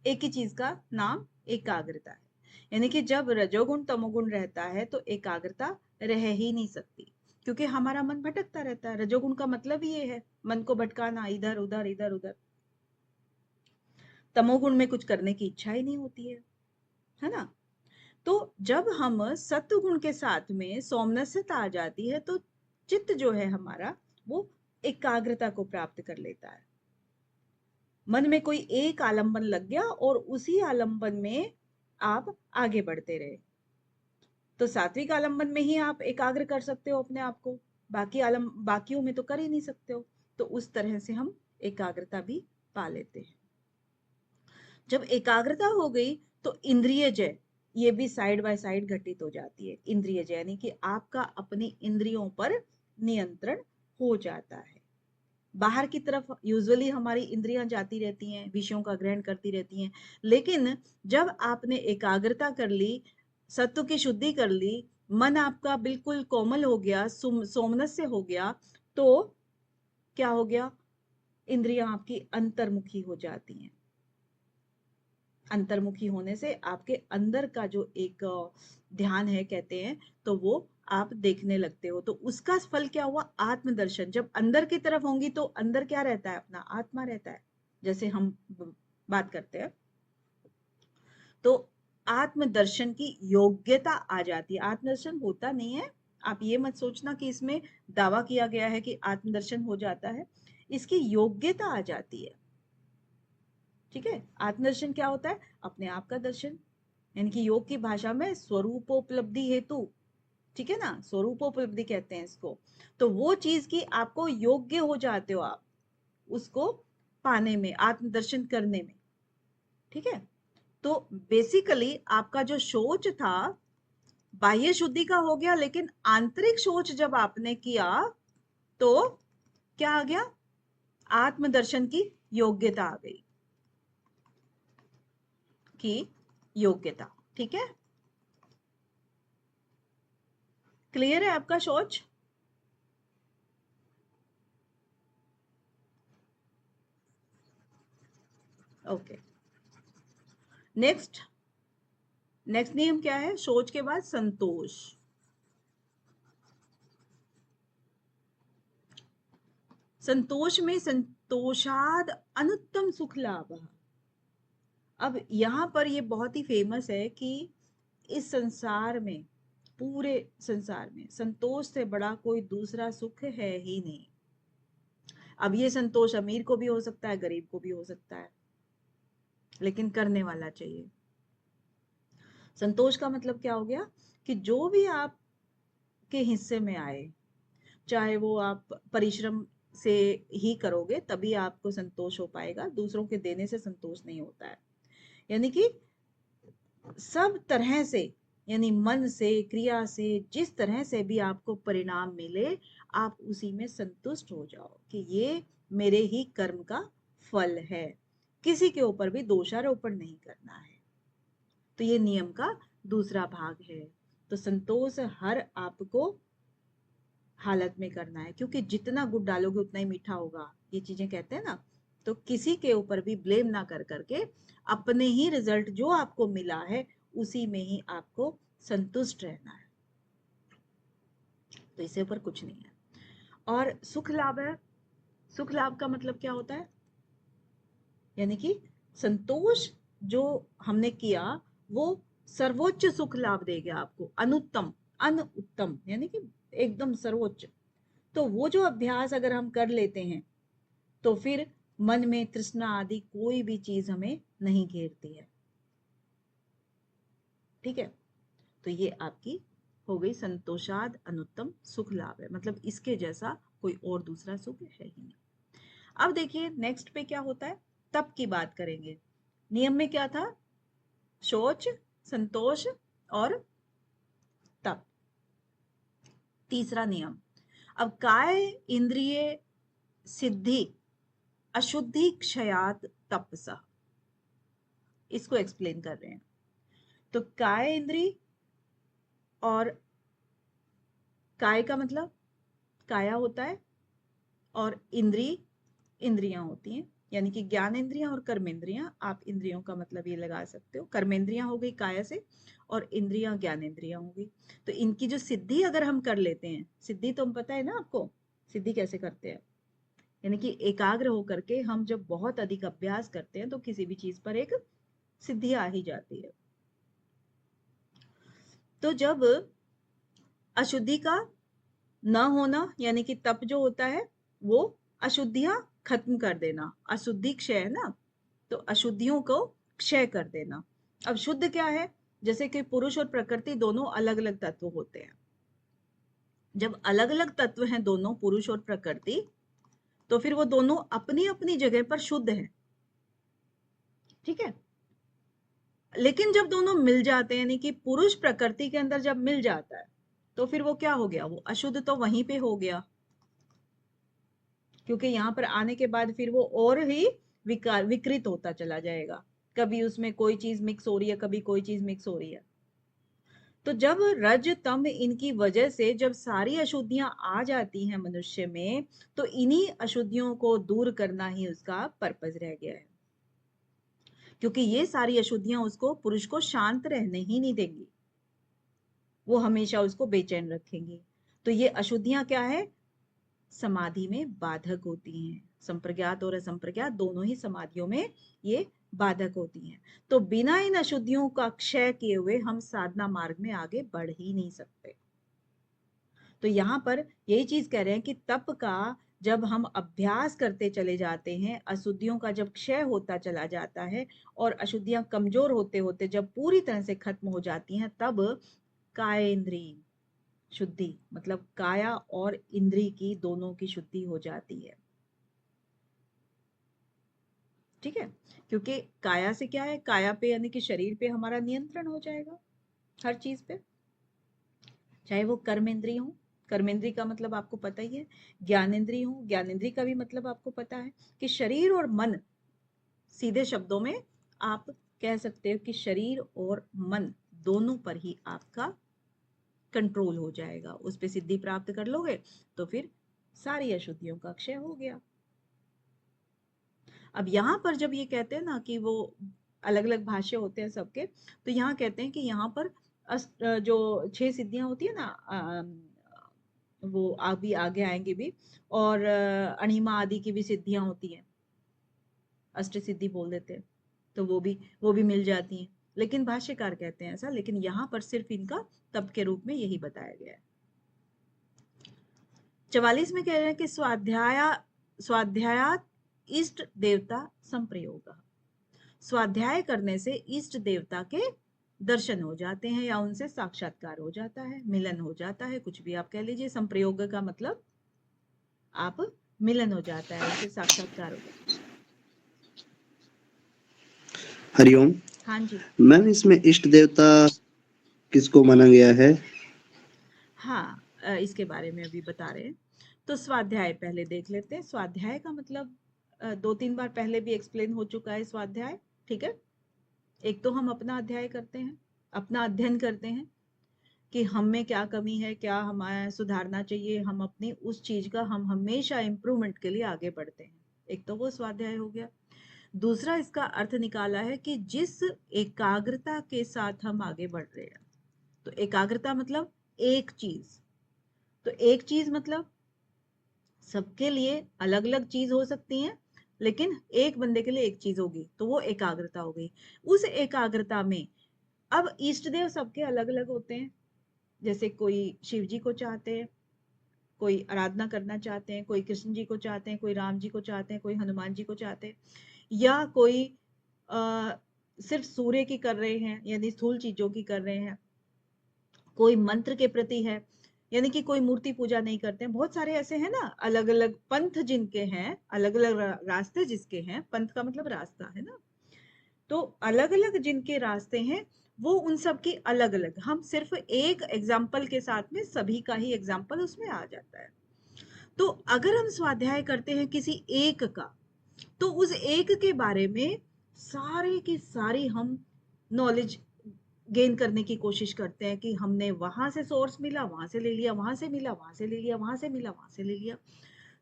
एक ही चीज का नाम एकाग्रता है। यानी कि जब रजोगुण तमोगुण रहता है तो एकाग्रता रह ही नहीं सकती, क्योंकि हमारा मन भटकता रहता है। रजोगुण का मतलब ही ये है, मन को भटकाना, इधर उधर इधर उधर। तमोगुण में कुछ करने की इच्छा ही नहीं होती है ना? तो जब हम सत्व गुण के साथ में सौमनस्यता आ जाती है तो चित्त जो है हमारा वो एकाग्रता को प्राप्त कर लेता है। मन में कोई एक आलंबन लग गया और उसी आलंबन में आप आगे बढ़ते रहे, तो सात्विक आलंबन में ही आप एकाग्र कर सकते हो अपने आप को, बाकियों में तो कर ही नहीं सकते हो। तो उस तरह से हम एकाग्रता भी पा लेते हैं। जब एकाग्रता हो गई तो इंद्रिय जय, ये भी साइड बाय साइड घटित हो जाती है। इंद्रिय जय यानी कि आपका अपनी इंद्रियों पर नियंत्रण हो जाता है। बाहर की तरफ यूजुअली हमारी इंद्रियां जाती रहती हैं, विषयों का ग्रहण करती रहती हैं, लेकिन जब आपने एकाग्रता कर ली, सत्व की शुद्धि कर ली, मन आपका बिल्कुल कोमल हो गया, सोमनस्य हो गया, तो क्या हो गया? इंद्रियां आपकी अंतर्मुखी हो जाती हैं। अंतर्मुखी होने से आपके अंदर का जो एक ध्यान है कहते हैं, तो वो आप देखने लगते हो। तो उसका फल क्या हुआ? आत्मदर्शन। जब अंदर की तरफ होंगी तो अंदर क्या रहता है? अपना आत्मा रहता है, जैसे हम बात करते हैं। तो आत्मदर्शन की योग्यता आ जाती है। आत्मदर्शन होता नहीं है, आप ये मत सोचना कि इसमें दावा किया गया है कि आत्मदर्शन हो जाता है। इसकी योग्यता आ जाती है। ठीक है, आत्मदर्शन क्या होता है? अपने आप का दर्शन, यानी कि योग की भाषा में स्वरूपोपलब्धि हेतु, ठीक है ना, स्वरूपोपलब्धि कहते हैं इसको। तो वो चीज की आपको योग्य हो जाते हो आप उसको पाने में, आत्मदर्शन करने में। ठीक है, तो बेसिकली आपका जो सोच था बाह्य शुद्धि का हो गया, लेकिन आंतरिक सोच जब आपने किया तो क्या आ गया? आत्मदर्शन की योग्यता आ गई, की योग्यता। ठीक है, क्लियर है आपका सोच? Okay, next. नेक्स्ट नियम क्या है? सोच के बाद संतोष। संतोष में संतोषाद अनुत्तम सुख लाभ। अब यहाँ पर ये बहुत ही फेमस है कि इस संसार में, पूरे संसार में संतोष से बड़ा कोई दूसरा सुख है ही नहीं। अब ये संतोष अमीर को भी हो सकता है, गरीब को भी हो सकता है, लेकिन करने वाला चाहिए। संतोष का मतलब क्या हो गया? कि जो भी आपके हिस्से में आए, चाहे वो आप परिश्रम से ही करोगे तभी आपको संतोष हो पाएगा, दूसरों के देने से संतोष नहीं होता है। यानी कि सब तरह से यानी मन से, क्रिया से, जिस तरह से भी आपको परिणाम मिले, आप उसी में संतुष्ट हो जाओ कि ये मेरे ही कर्म का फल है। किसी के ऊपर भी दोषारोपण नहीं करना है। तो ये नियम का दूसरा भाग है। तो संतोष हर आपको हालत में करना है, क्योंकि जितना गुड़ डालोगे उतना ही मीठा होगा, ये चीजें कहते हैं ना। तो किसी के ऊपर भी ब्लेम ना कर करके अपने ही रिजल्ट जो आपको मिला है उसी में ही आपको संतुष्ट रहना है। तो इससे ऊपर कुछ नहीं है। और सुख लाभ है। सुख लाभ का मतलब क्या होता है? यानी कि संतोष जो हमने किया वो सर्वोच्च सुख लाभ देगा आपको, अनुत्तम, अनुत्तम यानी कि एकदम सर्वोच्च। तो वो जो अभ्यास अगर हम कर लेते हैं तो फिर मन में तृष्णा आदि कोई भी चीज हमें नहीं घेरती है। ठीक है, तो ये आपकी हो गई संतोषाद अनुत्तम सुख लाभ है, मतलब इसके जैसा कोई और दूसरा सुख है ही नहीं। अब देखिए नेक्स्ट पे क्या होता है, तप की बात करेंगे। नियम में क्या था? शौच, संतोष और तप। तीसरा नियम, अब काय इंद्रिय सिद्धि अशुद्धि क्षयात तपसा, इसको एक्सप्लेन कर रहे हैं। तो काय इंद्रिय, और काय का मतलब काया होता है और इंद्रिय इंद्रियां होती हैं, यानी कि ज्ञान इंद्रियां और कर्मेंद्रियां। आप इंद्रियों का मतलब ये लगा सकते हो, कर्मेंद्रियां हो गई काया से और इंद्रियां ज्ञान इंद्रियां हो गई। तो इनकी जो सिद्धि अगर हम कर लेते हैं, सिद्धि तो हम पता है ना आपको, सिद्धि कैसे करते हैं, यानी कि एकाग्र होकर के हम जब बहुत अधिक अभ्यास करते हैं तो किसी भी चीज पर एक सिद्धि आ ही जाती है। तो जब अशुद्धि का न होना, यानी कि तप जो होता है वो अशुद्धियां खत्म कर देना, अशुद्धि क्षय है ना, तो अशुद्धियों को क्षय कर देना। अब शुद्ध क्या है? जैसे कि पुरुष और प्रकृति दोनों अलग अलग तत्व होते हैं। जब अलग अलग तत्व हैं दोनों, पुरुष और प्रकृति, तो फिर वो दोनों अपनी अपनी जगह पर शुद्ध है। ठीक है, लेकिन जब दोनों मिल जाते हैं, यानी कि पुरुष प्रकृति के अंदर जब मिल जाता है, तो फिर वो क्या हो गया? वो अशुद्ध तो वहीं पे हो गया, क्योंकि यहाँ पर आने के बाद फिर वो और ही विकृत होता चला जाएगा। कभी उसमें कोई चीज मिक्स हो रही है, कभी कोई चीज मिक्स हो रही है। तो जब रज तम इनकी वजह से जब सारी अशुद्धियां आ जाती हैं मनुष्य में, तो इन्हीं अशुद्धियों को दूर करना ही उसका पर्पस रह गया है, क्योंकि ये सारी अशुद्धियां उसको, पुरुष को शांत रहने ही नहीं देंगी, वो हमेशा उसको बेचैन रखेंगी। तो ये अशुद्धियां क्या है? समाधि में बाधक होती हैं। संप्रज्ञात और असंप्रज्ञात दोनों ही समाधियों में ये बाधक होती हैं। तो बिना इन अशुद्धियों का क्षय किए हुए हम साधना मार्ग में आगे बढ़ ही नहीं सकते। तो यहाँ पर यही चीज कह रहे हैं कि तप का जब हम अभ्यास करते चले जाते हैं, अशुद्धियों का जब क्षय होता चला जाता है और अशुद्धियां कमजोर होते होते जब पूरी तरह से खत्म हो जाती हैं, तब काय इंद्रिय शुद्धि, मतलब काया और इंद्री की दोनों की शुद्धि हो जाती है। ठीक है, क्योंकि काया से क्या है, काया पे यानी कि शरीर पे हमारा नियंत्रण हो जाएगा हर चीज पे, चाहे वो कर्मेंद्रिय हो, कर्मेंद्रिय का मतलब आपको पता ही है, ज्ञानेंद्रिय हो, ज्ञानेंद्रिय का भी मतलब आपको पता है कि शरीर और मन, सीधे शब्दों में आप कह सकते हो कि शरीर और मन दोनों पर ही आपका कंट्रोल हो जाएगा। उस पे सिद्धि प्राप्त कर लोगे तो फिर सारी अशुद्धियों का क्षय हो गया। अब यहाँ पर जब ये कहते हैं ना कि वो अलग अलग भाष्य होते हैं सबके, तो यहाँ कहते हैं कि यहाँ पर जो 6 सिद्धियां होती है ना, वो अभी आगे आएंगे भी, और अणिमा आदि की भी सिद्धियां होती हैं, अष्ट सिद्धि बोल देते हैं, तो वो भी मिल जाती हैं। लेकिन भाष्यकार कहते हैं ऐसा, लेकिन यहाँ पर सिर्फ इनका तप के रूप में यही बताया गया है। 44 में कह रहे हैं कि स्वाध्यायात इष्ट देवता संप्रयोग, स्वाध्याय करने से इष्ट देवता के दर्शन हो जाते हैं या उनसे साक्षात्कार हो जाता है, मिलन हो जाता है, कुछ भी आप कह लीजिए। संप्रयोग का मतलब आप मिलन हो जाता है, उनसे साक्षात्कार हो जाता है। हरिओम। हाँ जी। मैम इसमें इष्ट देवता किसको माना गया है? हाँ, इसके बारे में अभी बता रहे हैं। तो स्वाध्याय पहले देख लेते हैं। स्वाध्याय का मतलब 2-3 बार पहले भी एक्सप्लेन हो चुका है स्वाध्याय, ठीक है। एक तो हम अपना अध्याय करते हैं, अपना अध्ययन करते हैं कि हम में क्या कमी है, क्या हमें सुधारना चाहिए, हम अपनी उस चीज का हम हमेशा इम्प्रूवमेंट के लिए आगे बढ़ते हैं। एक तो वो स्वाध्याय हो गया। दूसरा इसका अर्थ निकाला है कि जिस एकाग्रता के साथ हम आगे बढ़ रहे हैं। तो एकाग्रता मतलब एक चीज। तो एक चीज मतलब सबके लिए अलग अलग चीज हो सकती है, लेकिन एक बंदे के लिए एक चीज होगी, तो वो एकाग्रता हो गई। उस एकाग्रता में अब इष्ट देव सबके अलग अलग होते हैं। जैसे कोई शिव जी को चाहते हैं, कोई आराधना करना चाहते हैं, कोई कृष्ण जी को चाहते हैं, कोई राम जी को चाहते हैं, कोई हनुमान जी को चाहते हैं, या कोई आ, सिर्फ सूर्य की कर रहे हैं यानी स्थूल चीजों की कर रहे हैं, कोई मंत्र के प्रति है यानी कि कोई मूर्ति पूजा नहीं करते हैं। बहुत सारे ऐसे हैं ना, अलग अलग पंथ जिनके हैं, अलग अलग रास्ते जिसके हैं, पंथ का मतलब रास्ता है ना। तो अलग अलग जिनके रास्ते हैं वो उन सब की अलग अलग, हम सिर्फ एक एग्जाम्पल के साथ में सभी का ही एग्जाम्पल उसमें आ जाता है। तो अगर हम स्वाध्याय करते हैं किसी एक का, तो उस एक के बारे में सारे की सारी हम नॉलेज गेन करने की कोशिश करते हैं कि हमने वहां से सोर्स मिला, वहां से ले लिया, वहां से मिला, वहां से ले लिया, वहां से मिला, वहां से ले लिया।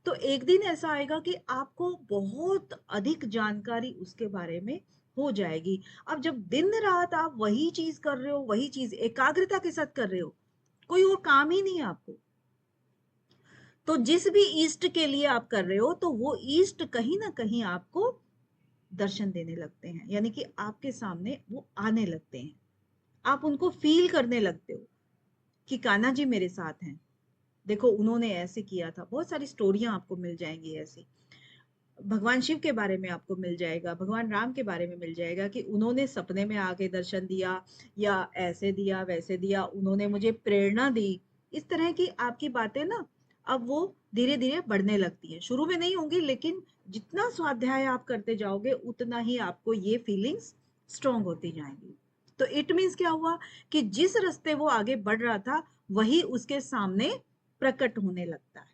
तो एक दिन ऐसा आएगा कि आपको बहुत अधिक जानकारी उसके बारे में हो जाएगी। अब जब दिन रात आप वही चीज कर रहे हो, वही चीज एकाग्रता के साथ कर रहे हो, कोई और काम ही नहीं है आपको, तो जिस भी ईस्ट के लिए आप कर रहे हो, तो वो ईस्ट कहीं ना कहीं आपको दर्शन देने लगते हैं, यानी कि आपके सामने वो आने लगते हैं, आप उनको फील करने लगते हो कि कान्हा जी मेरे साथ हैं, देखो उन्होंने ऐसे किया था। बहुत सारी स्टोरियां आपको मिल जाएंगी ऐसी, भगवान शिव के बारे में आपको मिल जाएगा, भगवान राम के बारे में मिल जाएगा कि उन्होंने सपने में आके दर्शन दिया, या ऐसे दिया वैसे दिया, उन्होंने मुझे प्रेरणा दी। इस तरह की आपकी बातें ना अब वो धीरे धीरे बढ़ने लगती है। शुरू में नहीं होंगी, लेकिन जितना स्वाध्याय आप करते जाओगे उतना ही आपको ये फीलिंग्स स्ट्रॉन्ग होती जाएंगी। तो इट मीन्स क्या हुआ कि जिस रास्ते वो आगे बढ़ रहा था वही उसके सामने प्रकट होने लगता है।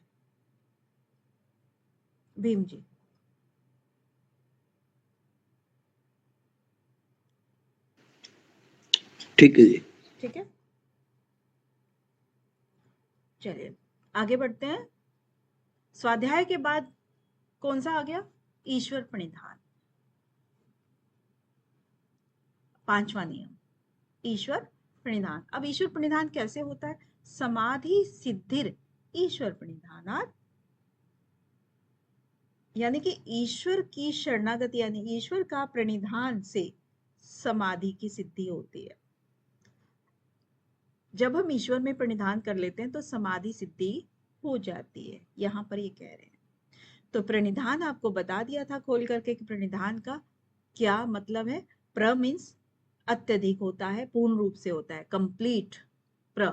भीम जी। ठीक है जी। ठीक है, चलिए आगे बढ़ते हैं। स्वाध्याय के बाद कौन सा आ गया? ईश्वर प्रणिधान, पांचवा नियम, ईश्वर प्रणिधान। अब ईश्वर प्रणिधान कैसे होता है? समाधि सिद्धिर ईश्वर प्रणिधानात्, यानी कि ईश्वर की शरणागति यानी ईश्वर का प्रणिधान से समाधि की सिद्धि होती है। जब हम ईश्वर में प्रणिधान कर लेते हैं तो समाधि सिद्धि हो जाती है, यहां पर ये कह रहे हैं। तो प्रणिधान आपको बता दिया था खोल करके कि प्रणिधान का क्या मतलब है। प्र मीन्स अत्यधिक होता है, पूर्ण रूप से होता है, कंप्लीट प्र।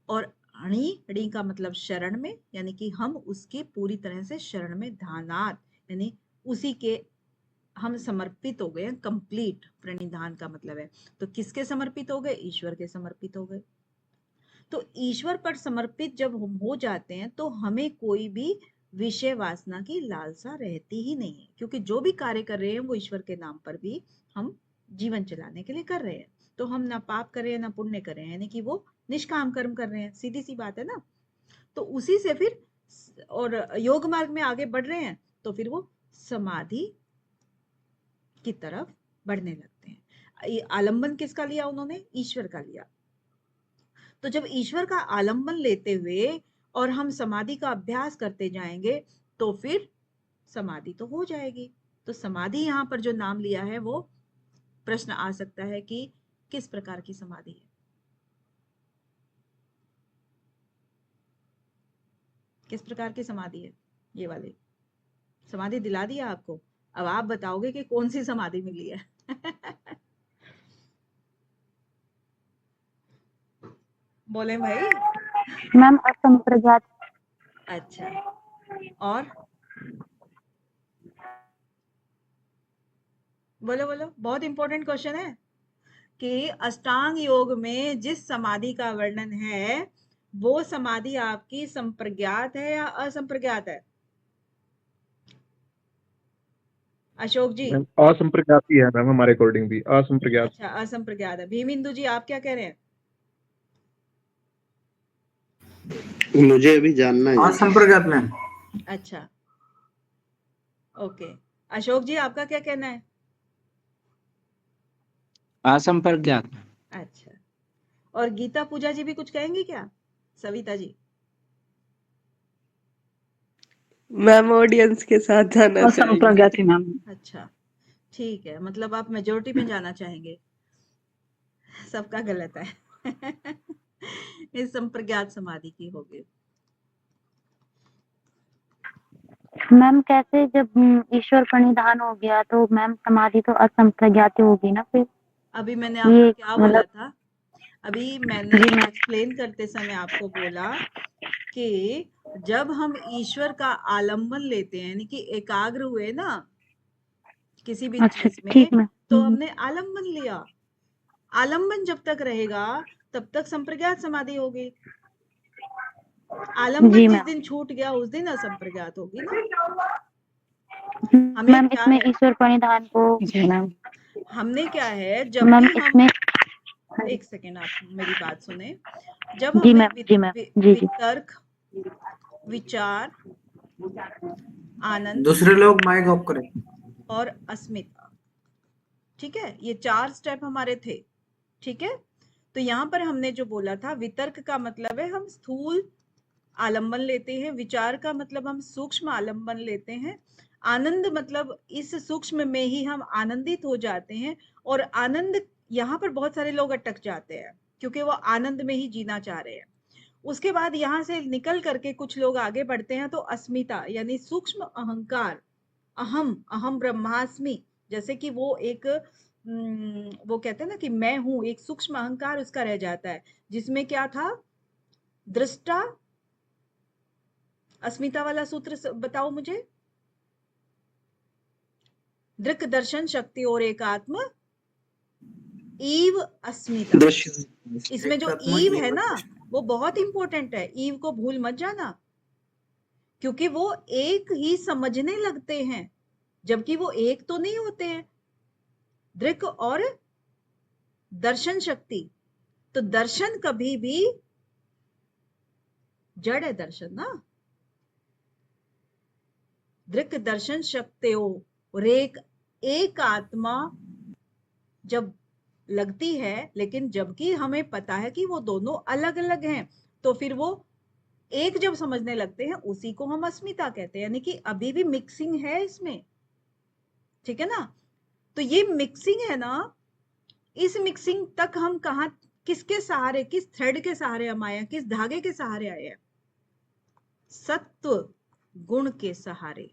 और अणि, णी का मतलब शरण में, यानी कि हम उसके पूरी तरह से शरण में, ध्यानात यानी उसी के हम समर्पित हो गए, कंप्लीट प्रणिधान का मतलब है। तो किसके समर्पित हो गए? ईश्वर के समर्पित हो गए। तो ईश्वर पर समर्पित जब हम हो जाते हैं तो हमें कोई भी विषय वासना की लालसा रहती ही नहीं है, क्योंकि जो भी कार्य कर रहे हैं वो ईश्वर के नाम पर भी हम जीवन चलाने के लिए कर रहे हैं। तो हम ना पाप कर रहे हैं ना पुण्य कर रहे हैं, यानी कि वो निष्काम कर्म कर रहे हैं, सीधी सी बात है ना। तो उसी से फिर और योग मार्ग में आगे बढ़ रहे हैं तो फिर वो समाधि की तरफ बढ़ने लगते हैं। ये आलंबन किसका लिया उन्होंने? ईश्वर का लिया। तो जब ईश्वर का आलंबन लेते हुए और हम समाधि का अभ्यास करते जाएंगे तो फिर समाधि तो हो जाएगी। तो समाधि यहाँ पर जो नाम लिया है वो प्रश्न आ सकता है कि किस प्रकार की समाधि है, किस प्रकार की समाधि है। ये वाली समाधि दिला दिया आपको, अब आप बताओगे कि कौन सी समाधि मिली है। बोले भाई। मैम असंप्रज्ञात। अच्छा, और बोलो बोलो, बहुत इंपॉर्टेंट क्वेश्चन है। कि अष्टांग योग में जिस समाधि का वर्णन है वो समाधि आपकी संप्रज्ञात है या असंप्रज्ञात है? अशोक जी। मैम असंप्रज्ञात ही है मैम, हमारे अकॉर्डिंग भी असंप्रज्ञात। अच्छा, असंप्रज्ञात है। भीमिंदु जी आप क्या कह रहे हैं? मुझे अभी जानना है। असंप्रज्ञात मैम। अच्छा, ओके। अशोक जी आपका क्या कहना है? असंप्रज्ञात। अच्छा, और गीता पूजा जी भी कुछ कहेंगी क्या? सविता जी। मैम ऑडियंस के साथ जाना चाहेंगे। असंप्रज्ञात मैम। अच्छा, ठीक है, मतलब आप मेजोरिटी में जाना चाहेंगे। सबका गलत है। इस संप्रज्ञात समाधि की होगी। मैम कैसे जब ईश्वर प्रणिधान हो गया तो मैम समाधि तो असंप्रज्ञात ही होगी ना फिर। अभी मैंने आपको ये क्या बोला मतलब था? अभी मैंने जी मैम। एक्सप्लेन करते समय आपको बोला कि जब हम ईश्वर का आलम्बन लेते हैं यानी कि एकाग्र हुए ना किसी भी अच्छा चीज में, ठीक मैम। तो हमने आलम्बन लिया। आलम्बन जब तक रहेगा तब तक संप्रज्ञात समाधि होगी। आलम्बन जी जिस मैम। दिन छूट गया उस दिन असंप्रज्ञात होगी ना। हमें मैम क्या इसमें है, ईश्वर प्रणिधान को जी मैम। हमने क्या है, जब मैम भी हम, इसमें एक सेकेंड आप मेरी बात सुने। जब जी हमने मैम जी मैम जी जी। वितर्क, विचार, आनंद दूसरे लोग माइक ऑफ करें। और अस्मिता, ठीक है, ये 4 स्टेप हमारे थे। ठीक है, तो यहाँ पर हमने जो बोला था, वितर्क का मतलब है हम स्थूल आलंबन लेते हैं, विचार का मतलब हम सूक्ष्म आलंबन लेते हैं, आनंद मतलब इस सूक्ष्म में ही हम आनंदित हो जाते हैं। और आनंद, यहाँ पर बहुत सारे लोग अटक जाते हैं क्योंकि वो आनंद में ही जीना चाह रहे हैं। उसके बाद यहाँ से निकल करके कुछ लोग आगे बढ़ते हैं तो अस्मिता यानी सूक्ष्म अहंकार, अहम, अहम ब्रह्मास्मि, जैसे कि वो एक वो कहते हैं ना कि मैं हूं, एक सूक्ष्म अहंकार उसका रह जाता है, जिसमें क्या था, दृष्टा। अस्मिता वाला सूत्र बताओ मुझे। दृक दर्शन शक्ति और एकात्म ईव अस्मिता। दृश्य। इसमें जो ईव है ना वो बहुत इंपॉर्टेंट है। ईव को भूल मत जाना, क्योंकि वो एक ही समझने लगते हैं जबकि वो एक तो नहीं होते हैं। दृक और दर्शन शक्ति, तो दर्शन कभी भी जड़ है, दर्शन ना। दृक दर्शन शक्तियों और एक आत्मा जब लगती है, लेकिन जबकि हमें पता है कि वो दोनों अलग अलग हैं, तो फिर वो एक जब समझने लगते हैं उसी को हम अस्मिता कहते हैं, यानी कि अभी भी मिक्सिंग है इसमें। ठीक है ना, तो ये मिक्सिंग है ना, इस मिक्सिंग तक हम कहा, किसके सहारे, किस थ्रेड के सहारे हम आए हैं, किस धागे के सहारे आए हैं? सत्व गुण के सहारे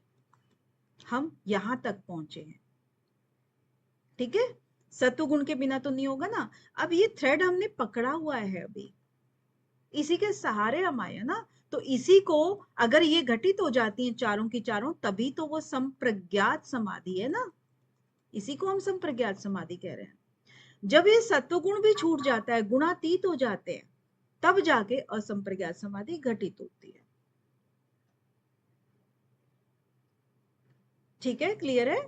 हम यहां तक पहुंचे हैं। ठीक है, सत्व गुण के बिना तो नहीं होगा ना। अब ये थ्रेड हमने पकड़ा हुआ है, अभी इसी के सहारे हम आए हैं ना। तो इसी को अगर ये घटित हो जाती हैं चारों की चारों, तभी तो वो संप्रज्ञात समाधि है ना। इसी को हम संप्रज्ञात समाधि कह रहे हैं। जब ये सत्व गुण भी छूट जाता है, गुणातीत हो जाते हैं, तब जाके असंप्रज्ञात समाधि घटित होती है। ठीक है, क्लियर है?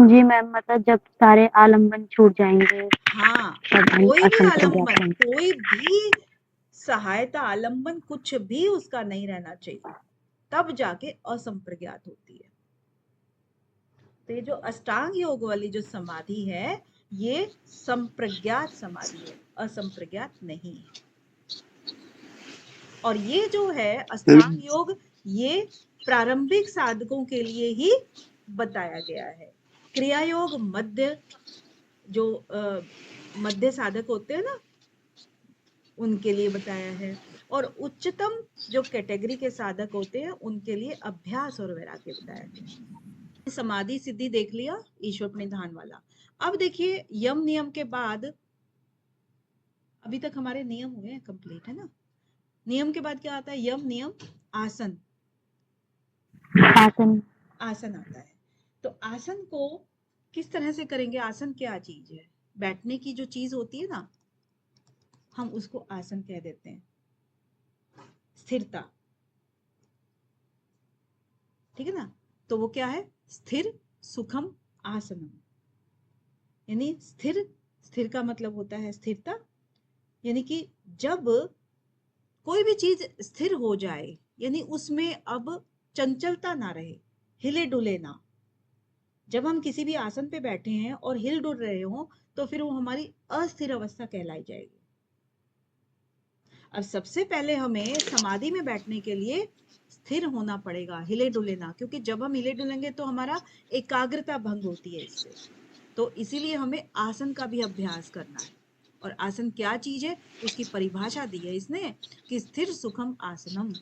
जी मैम मतलब जब सारे आलम्बन छूट जाएंगे हाँ, तब हम कोई भी असंप्रज्ञात आलंबन, होंगे। कोई भी सहायता, आलंबन कुछ भी उसका नहीं रहना चाहिए, तब जाके असंप्रज्ञात होती है। तो ये जो अष्टांग योग वाली जो समाधि है, ये संप्रज्ञात समाधि है, असंप्रज्ञात नहीं है। और ये जो है अष्टांग योग, ये प्रारंभिक साधकों के लिए ही बताया गया है। क्रिया योग मध्य, जो मध्य साधक होते हैं ना, उनके लिए बताया है। और उच्चतम जो कैटेगरी के साधक होते हैं उनके लिए अभ्यास और वैराग्य बताया गया। समाधि सिद्धि देख लिया, ईश्वर प्रणिधान वाला। अब देखिए यम नियम के बाद, अभी तक हमारे नियम हुए हैं कंप्लीट, है ना। नियम के बाद क्या आता है? यम नियम आसन। आसन। आसन आता है। तो आसन को किस तरह से करेंगे? आसन क्या चीज है? बैठने की जो चीज होती है ना, हम उसको आसन कह देते हैं। स्थिरता, ठीक है ना। तो वो क्या है? स्थिर सुखम आसनम। यानी स्थिर, स्थिर का मतलब होता है स्थिरता, यानी कि जब कोई भी चीज स्थिर हो जाए, यानी उसमें अब चंचलता ना रहे, हिले डुले ना। जब हम किसी भी आसन पे बैठे हैं और हिल डुल रहे हो, तो फिर वो हमारी अस्थिर अवस्था कहलाई जाएगी। अब सबसे पहले हमें समाधि में बैठने के लिए स्थिर होना पड़ेगा, हिले डुले ना, क्योंकि जब हम हिले डुलेंगे तो हमारा एकाग्रता भंग होती है इससे। तो इसीलिए हमें आसन का भी अभ्यास करना है। और आसन क्या चीज है, उसकी परिभाषा दी है इसने कि स्थिर सुखम आसनम,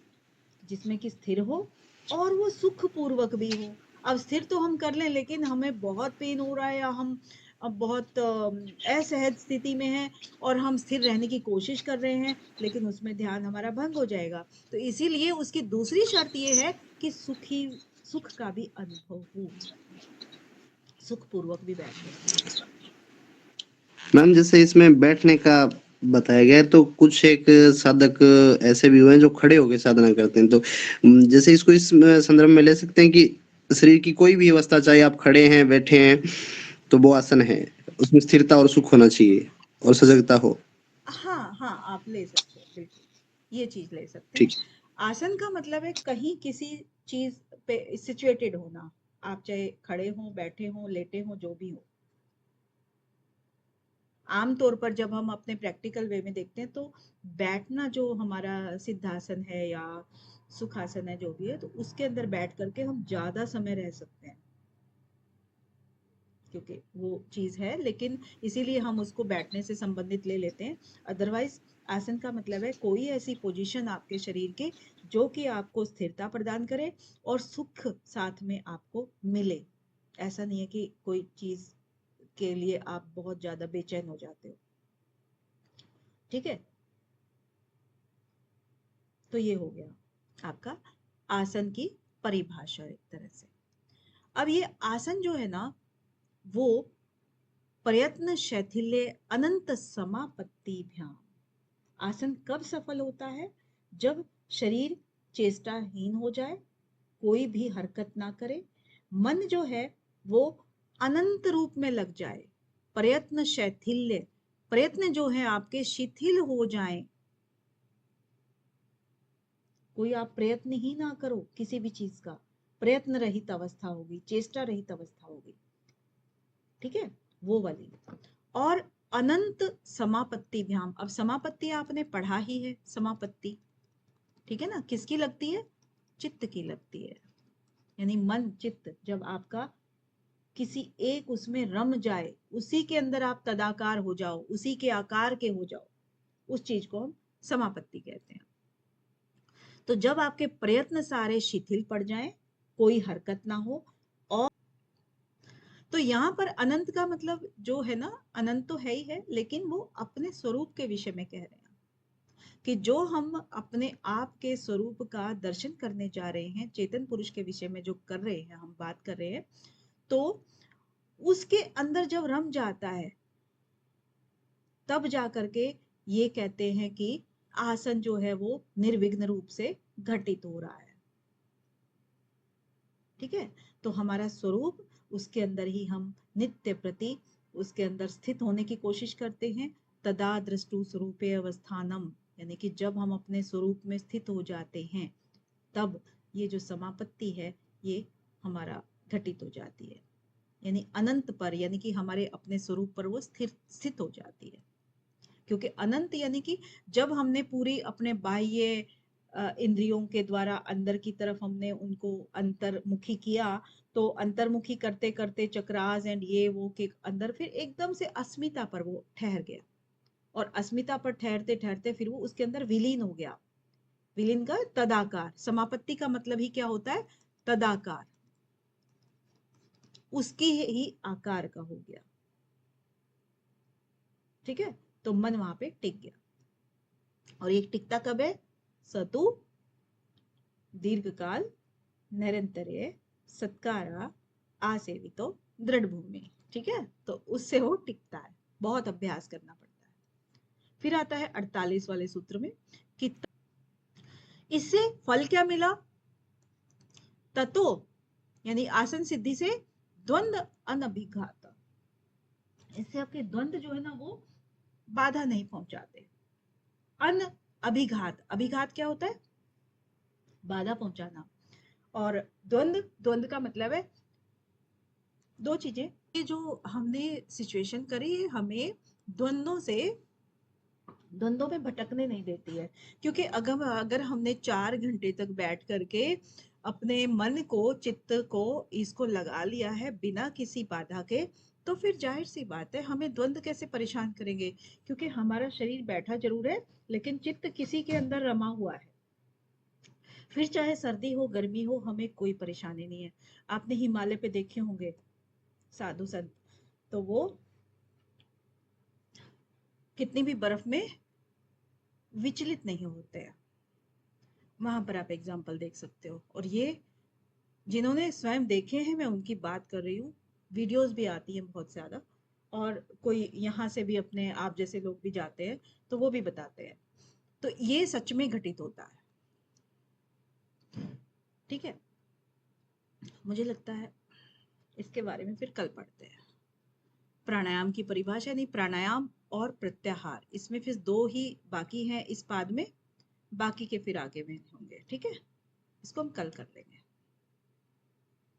जिसमें कि स्थिर हो और वो सुख पूर्वक भी हो। अब स्थिर तो हम कर लें, लेकिन हमें बहुत पेन हो रहा है या हम अब बहुत असहज स्थिति में हैं और हम स्थिर रहने की कोशिश कर रहे हैं, लेकिन उसमें ध्यान हमारा भंग हो जाएगा। तो इसीलिए उसकी दूसरी शर्त ये है कि सुख का भी अनुभव हो, सुख पूर्वक भी बैठे। मैम जैसे इसमें बैठने का बताया गया है, तो कुछ एक साधक ऐसे भी हुए हैं जो खड़े होकर साधना करते हैं, तो जैसे इसको इस संदर्भ में ले सकते हैं कि शरीर की कोई भी अवस्था, चाहे आप खड़े हैं बैठे हैं, तो वो आसन है, उसमें स्थिरता और सुख होना चाहिए और सजगता हो। हाँ हाँ, आप ले सकते हो, बिल्कुल ये चीज ले सकते हैं। ठीक। आसन का मतलब है कहीं किसी चीज पे सिचुएटेड होना, आप चाहे खड़े हो, बैठे हो, लेटे हो, जो भी हो। आमतौर पर जब हम अपने प्रैक्टिकल वे में देखते हैं, तो बैठना जो हमारा सिद्धासन है या सुखासन है, जो भी है, तो उसके अंदर बैठ करके हम ज्यादा समय रह सकते हैं, क्योंकि वो चीज है। लेकिन इसीलिए हम उसको बैठने से संबंधित ले लेते हैं। अदरवाइज आसन का मतलब है कोई ऐसी पोजीशन आपके शरीर की जो कि आपको स्थिरता प्रदान करे और सुख साथ में आपको मिले। ऐसा नहीं है कि कोई चीज के लिए आप बहुत ज्यादा बेचैन हो जाते हो। ठीक है, तो ये हो गया आपका आसन की परिभाषा एक तरह से। अब ये आसन जो है ना, वो प्रयत्न शैथिल्य अनंत समापत्तिभ्याम। आसन कब सफल होता है? जब शरीर चेष्टाहीन हो जाए, कोई भी हरकत ना करे, मन जो है वो अनंत रूप में लग जाए। प्रयत्न शैथिल्य, प्रयत्न जो है आपके शिथिल हो जाएं, कोई आप प्रयत्न ही ना करो किसी भी चीज का, प्रयत्न रहित अवस्था होगी, चेष्टा रहित अवस्था होगी। ठीक है, वो वाली। और अनंत समापत्ति भ्याम। अब समापत्ति आपने पढ़ा ही है, समापत्ति, ठीक है ना, किसकी लगती है? चित्त की लगती है। यानी मन चित्त जब आपका किसी एक उसमें रम जाए, उसी के अंदर आप तदाकार हो जाओ, उसी के आकार के हो जाओ, उस चीज को हम समापत्ति कहते हैं। तो जब आपके प्रयत्न सारे शिथिल पड़ जाएं, कोई हरकत ना हो, और तो यहाँ पर अनंत का मतलब जो है ना, अनंत तो है ही है, लेकिन वो अपने स्वरूप के विषय में कह रहे हैं कि जो हम अपने आप के स्वरूप का दर्शन करने जा रहे हैं, चेतन पुरुष के विषय में जो कर रहे हैं, हम बात कर रहे हैं, तो उसके अंदर जब रम जाता है, तब जा करके ये कहते हैं कि आसन जो है वो निर्विघ्न रूप से घटित हो रहा है। ठीक है, तो हमारा स्वरूप, उसके अंदर ही हम नित्य प्रति उसके अंदर स्थित होने की कोशिश करते हैं। तदा दृष्टु स्वरूपे अवस्थानम, यानी कि जब हम अपने स्वरूप में स्थित हो जाते हैं, तब ये जो समापत्ति है ये हमारा घटित हो जाती है। यानी अनंत पर, यानी कि हमारे अपने स्वरूप पर वो स्थित हो जाती है। क्योंकि अनंत यानी कि जब हमने पूरी अपने बाह्य इंद्रियों के द्वारा अंदर की तरफ हमने उनको अंतर्मुखी किया, तो अंतर्मुखी करते करते चक्रास एंड ये वो के अंदर फिर एकदम से अस्मिता पर वो ठहर गया, और अस्मिता पर ठहरते ठहरते फिर वो उसके अंदर विलीन हो गया। विलीन का तदाकार, समापत्ति का मतलब ही क्या होता है? तदाकार, उसकी ही आकार का हो गया। ठीक है, तो मन वहां पे टिक गया। और ये टिकता कब है? सतु दीर्घकाल निरंतरे सत्कारा आसेवितो दृढ़ भूमि। ठीक है, तो उससे वो टिकता है। बहुत अभ्यास करना पड़ता है। फिर आता है 48 वाले सूत्र में कि इससे फल क्या मिला? ततो यानी आसन सिद्धि से द्वंद्व अनभिघात। इससे आपके द्वंद्व जो है ना वो बाधा नहीं पहुंचाते। अन अभिघात, अभिघात क्या होता है? बाधा पहुंचाना। और द्वंद्व, द्वंद्व का मतलब है दो चीजें। ये जो हमने सिचुएशन करी है हमें द्वंद्वों में भटकने नहीं देती है, क्योंकि अगर हमने 4 घंटे तक बैठ करके अपने मन को, चित्त को, इसको लगा लिया है बिना किसी बाधा के, तो फिर जाहिर सी बात है हमें द्वंद्व कैसे परेशान करेंगे, क्योंकि हमारा शरीर बैठा जरूर है लेकिन चित्त किसी के अंदर रमा हुआ है। फिर चाहे सर्दी हो गर्मी हो हमें कोई परेशानी नहीं है। आपने हिमालय पे देखे होंगे साधु संत, तो वो कितनी भी बर्फ में विचलित नहीं होते हैं। वहां पर आप एग्जाम्पल देख सकते हो। और ये जिन्होंने स्वयं देखे हैं मैं उनकी बात कर रही हूँ। वीडियोस भी आती हैं बहुत ज्यादा, और कोई यहाँ से भी अपने आप जैसे लोग भी जाते हैं तो वो भी बताते हैं। तो ये सच में घटित होता है। ठीक है, मुझे लगता है इसके बारे में फिर कल पढ़ते हैं। प्राणायाम की परिभाषा नहीं, प्राणायाम और प्रत्याहार, इसमें फिर 2 ही बाकी हैं इस पाद में, बाकी के फिर आगे में होंगे। ठीक है, इसको हम कल कर लेंगे।